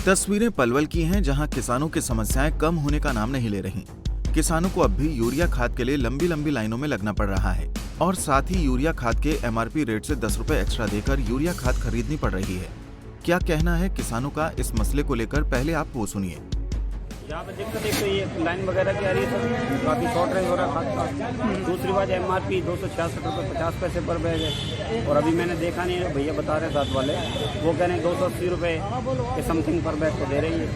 तस्वीरें पलवल की हैं, जहां किसानों की समस्याएं कम होने का नाम नहीं ले रही। किसानों को अब भी यूरिया खाद के लिए लंबी लंबी लाइनों में लगना पड़ रहा है और साथ ही यूरिया खाद के एमआरपी रेट से 10 रुपए एक्स्ट्रा देकर यूरिया खाद खरीदनी पड़ रही है। क्या कहना है किसानों का इस मसले को लेकर, पहले आप वो सुनिए। यहाँ पे दिक्कत एक तो ये लाइन वगैरह की आ रही है सर, काफ़ी शॉर्ट रेंज हो रहा है खाद का। दूसरी बात एमआरपी 266 रुपये 50 पैसे पर बैग है और अभी मैंने देखा नहीं है, भैया बता रहे हैं साथ वाले, वो कह रहे हैं 280 रुपये के समथिंग पर बैग को दे रही है,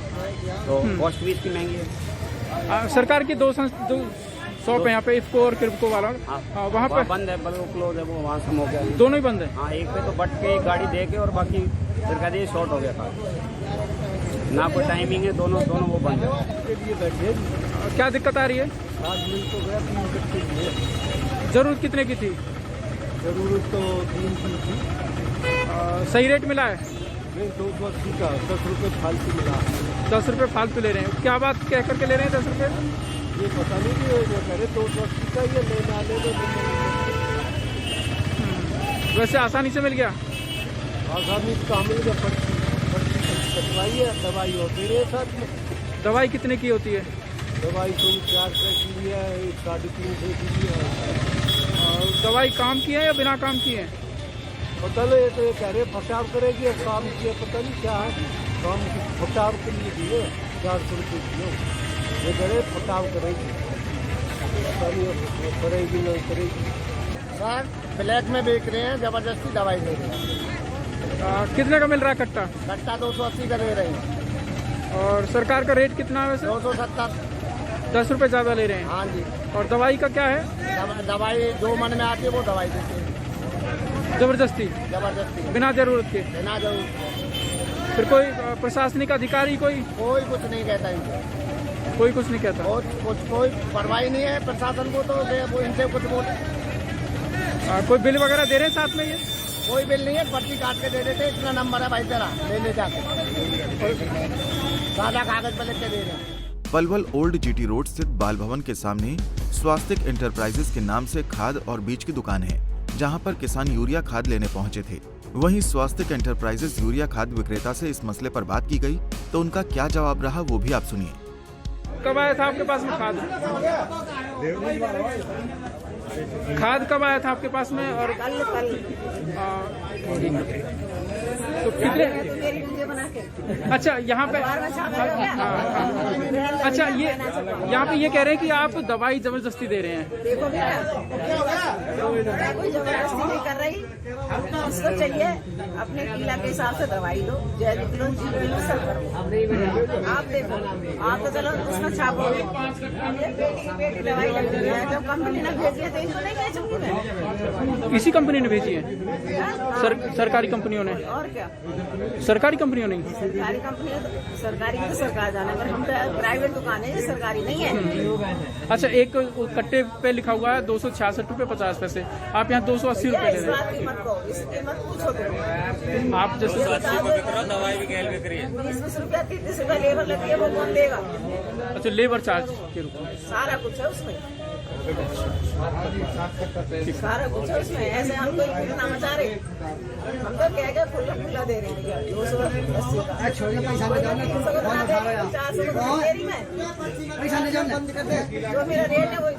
तो कॉस्ट भी इसकी महंगी है। सरकार की दो शॉप है यहाँ पे, इफको और किरको वाला, वहाँ पे बंद है, वो क्लोज है, वो वहाँ से हो गया। दोनों ही बंद है। हाँ, एक पे तो बट के गाड़ी दे के और बाकी फिर कह दिए शॉर्ट हो गया खाद, ना कोई टाइमिंग है, दोनों वो बंद है। क्या दिक्कत आ रही है? आज मिल तो गया 3 कट्टे की है। जरूरत कितने की थी? जरूरत तो 3 की थी। सही रेट मिला है? रेट 280 का 10 रुपये फालतू मिला। 10 रुपये फालतू ले रहे हैं। क्या बात कह करके ले रहे हैं 10 रुपये? ये पता नहीं कि ये कह रहे 280 का, ये लेना ले वैसे आसानी से मिल गया? आसानी से कहाँ मिल गया? पर्ची कटवाई है, दवाई होती है साथ में। दवाई कितने की होती है? दवाई तो 4 रुपये की है, 350 की है। और दवाई काम की है या बिना काम की है? पता नहीं, तो ये कह रहे फटाव करेगी और काम किया, पता नहीं क्या है। काम फटाव के लिए दिए 400 रुपये किलो, ये कह रहे फटाव करेगी, पता नहीं करेगी नहीं करेगी। सर ब्लैक में बेच रहे हैं, जबरदस्ती दवाई दे रहे हैं। कितने का मिल रहा है कट्टा? कट्टा 280 का दे रहे हैं। और सरकार का रेट कितना है वैसे? 270। 10 रुपये ज़्यादा ले रहे हैं। हाँ जी। और दवाई का क्या है? दवाई जो मन में आती है वो दवाई देते हैं, जबरदस्ती जबरदस्ती, बिना जरूरत के। बिना जरूर। फिर कोई प्रशासनिक अधिकारी कोई कुछ नहीं कहता इनसे, कोई कुछ नहीं कहता? कोई परवाही नहीं है प्रशासन को, तो वो इनसे कुछ बोले। कोई बिल वगैरह दे रहे हैं साथ में? ये कोई बिल नहीं है, पर्ची काट के दे देते, इतना नंबर है भाई तेरा, ले जाके सादा कागज पर लिख के दे रहे हैं। पलवल ओल्ड जीटी रोड स्थित बाल भवन के सामने स्वास्तिक एंटरप्राइजेस के नाम से खाद और बीज की दुकान है, जहां पर किसान यूरिया खाद लेने पहुंचे थे। वहीं स्वास्तिक एंटरप्राइजेस यूरिया खाद विक्रेता से इस मसले पर बात की गई, तो उनका क्या जवाब रहा वो भी आप सुनिए। कब आया था आपके पास में खाद? खाद कब आया था आपके पास में? और तो कितने? अच्छा, यहाँ पे अच्छा, ये यहाँ पे ये कह रहे हैं कि आप दवाई जबरदस्ती दे रहे हैं। देखो कोई जबरदस्ती नहीं कर रही, इसको चाहिए अपने किला के हिसाब से दवाई लो, जैविक लो, जीवन लो, सब करो। आप देखो, आप तो चलो उसमें छापोगे, पेटी दवाई लगती है, जब कंपनी ने भेजी है तो इनको नहीं भेजूंगी मैं। इसी कंपनी ने भेजी है? सरकारी कंपनियों ने? और क्या, सरकारी कंपनियों ने? सरकारी कंपनी, सरकारी तो सरकार जाने, पर हम तो प्राइवेट दुकान है, सरकारी नहीं है। अच्छा, एक कट्टे पे लिखा हुआ है 266 रुपये 50 पैसे, आप यहाँ 280 रुपये ले रहे हैं। कीमत को इसकी मत पूछो, आप जैसे 20 रुपया 30 रुपया लेबर लगी है, वो कौन देगा? अच्छा, लेबर चार्ज के रूप में सारा कुछ है उसमें, सारा कुछ है उसमें। ऐसे हम कोई कितना मचा रहे, हम तो कह गए खुला दे रहे हैं 280 का। 400 बंद कर दे, जो मेरा रेट है वही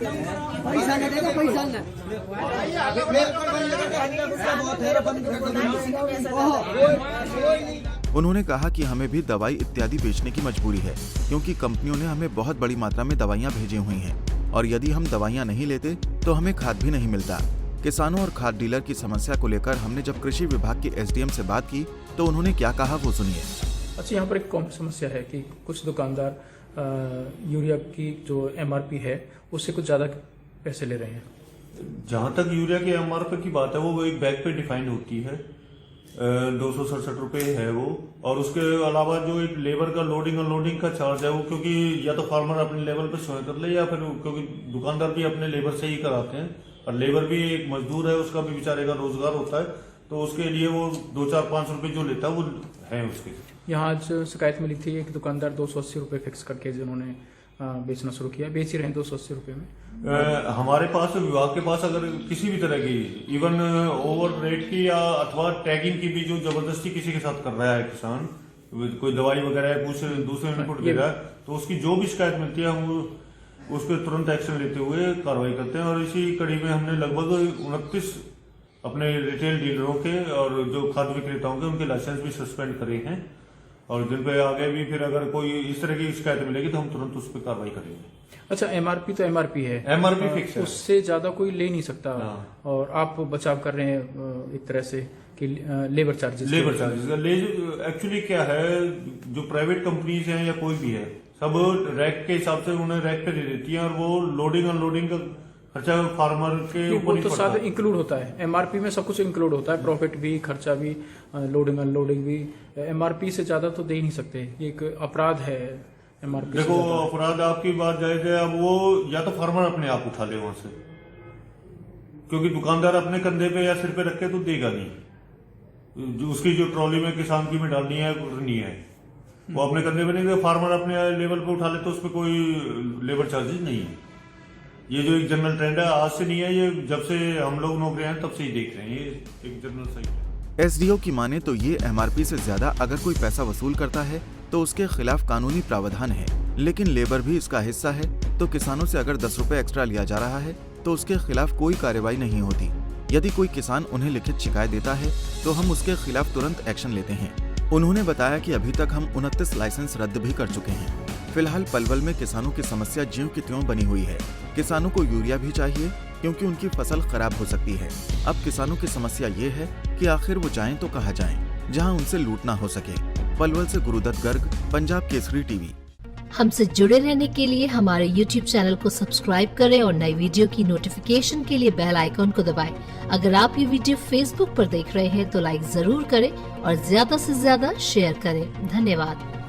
पैसा नहीं देगा, पैसा नहीं। उन्होंने कहा कि हमें भी दवाई इत्यादि बेचने की मजबूरी है, क्योंकि कंपनियों ने हमें बहुत बड़ी मात्रा में दवाइयां भेजी हुई हैं और यदि हम दवाइयां नहीं लेते तो हमें खाद भी नहीं मिलता। किसानों और खाद डीलर की समस्या को लेकर हमने जब कृषि विभाग के एसडीएम से बात की, तो उन्होंने क्या कहा वो सुनिए। अच्छा, यहाँ पर एक कॉमन समस्या है कि कुछ दुकानदार यूरिया की जो एमआरपी है उससे कुछ ज़्यादा पैसे ले रहे हैं। जहाँ तक यूरिया के एमआरपी की बात है, वो एक बैग पे डिफाइंड होती है, 267 रुपये है वो। और उसके अलावा जो एक लेबर का लोडिंग अनलोडिंग का चार्ज है वो, क्योंकि या तो फार्मर अपने लेवल पे स्वयं कर ले, या फिर क्योंकि दुकानदार भी अपने लेबर से ही कराते हैं, और लेबर भी एक मजदूर है, उसका भी बेचारे का रोजगार होता है, तो उसके लिए वो 2, 4, 5 रुपये जो लेता है वो है उसके। यहाँ आज शिकायत मिली थी, एक दुकानदार 280 रुपये फिक्स करके जिन्होंने बेचना शुरू किया, बेच ही रहे हैं 280 रुपये में। हमारे पास विभाग के पास अगर किसी भी तरह की इवन ओवर रेट की या अथवा टैगिंग की भी जो जबरदस्ती किसी के साथ कर रहा है किसान, कोई दवाई वगैरह या कुछ दूसरे इनपुट दे रहा है, तो उसकी जो भी शिकायत मिलती है हम उस पर तुरंत एक्शन लेते हुए कार्रवाई करते हैं। और इसी कड़ी में हमने लगभग 29 अपने रिटेल डीलरों के और जो खाद्य विक्रेताओं के उनके लाइसेंस भी सस्पेंड करे हैं, और जिन पे आगे भी फिर अगर कोई इस तरह की शिकायत मिलेगी तो हम तुरंत उस पर कार्रवाई करेंगे। अच्छा, एमआरपी तो एमआरपी है, एमआरपी फिक्स है, उससे ज्यादा कोई ले नहीं सकता। हाँ। और आप बचाव कर रहे हैं एक तरह से कि लेबर चार्जेस एक्चुअली क्या है, जो प्राइवेट कंपनीज हैं या कोई भी है, सब रैक के हिसाब से उन्हें रैक पे दे देती हैं, और वो लोडिंग अनलोडिंग का खर्चा फार्मर के ऊपर वो नहीं तो पड़ता। साथ इंक्लूड होता है, एमआरपी में सब कुछ इंक्लूड होता है, प्रॉफिट भी, खर्चा भी, लोडिंग अनलोडिंग भी। एमआरपी से ज्यादा तो दे ही नहीं सकते, ये एक अपराध है एमआरपी। देखो, अपराध आपकी बात जायज है, अब वो या तो फार्मर अपने आप उठा ले वहां से, क्योंकि दुकानदार अपने कंधे पे या सिर पे रख के तो देगा नहीं। जो उसकी जो ट्रॉली में किसान की में डालनी है करनी है, वो अपने कंधे पे नहीं देगा, फार्मर अपने लेवल पे उठा ले तो उस पर कोई लेबर चार्जेस नहीं है। ये जो एक जनरल ट्रेंड है, आज से नहीं है, ये जब से हम लोग नौकरी हैं तब से ही देख रहे हैं, ये एक जनरल सही है। एसडीओ की माने तो ये एमआरपी से ज्यादा अगर कोई पैसा वसूल करता है तो उसके खिलाफ कानूनी प्रावधान है, लेकिन लेबर भी इसका हिस्सा है, तो किसानों से अगर 10 रुपए एक्स्ट्रा लिया जा रहा है तो उसके खिलाफ कोई कार्रवाई नहीं होती। यदि कोई किसान उन्हें लिखित शिकायत देता है तो हम उसके खिलाफ तुरंत एक्शन लेते हैं। उन्होंने बताया कि अभी तक हम 29 लाइसेंस रद्द भी कर चुके हैं। फिलहाल पलवल में किसानों की समस्या ज्यों की त्यों बनी हुई है। किसानों को यूरिया भी चाहिए क्योंकि उनकी फसल खराब हो सकती है। अब किसानों की समस्या ये है कि आखिर वो जाएं तो कहाँ जाएं, जहां उनसे लूट ना हो सके। पलवल से गुरुदत्त गर्ग, पंजाब केसरी टीवी। हमसे जुड़े रहने के लिए हमारे YouTube चैनल को सब्सक्राइब करें और नई वीडियो की नोटिफिकेशन के लिए बेल आइकॉन को दबाएं। अगर आप ये वीडियो Facebook पर देख रहे हैं तो लाइक जरूर करें और ज्यादा से ज्यादा शेयर करें। धन्यवाद।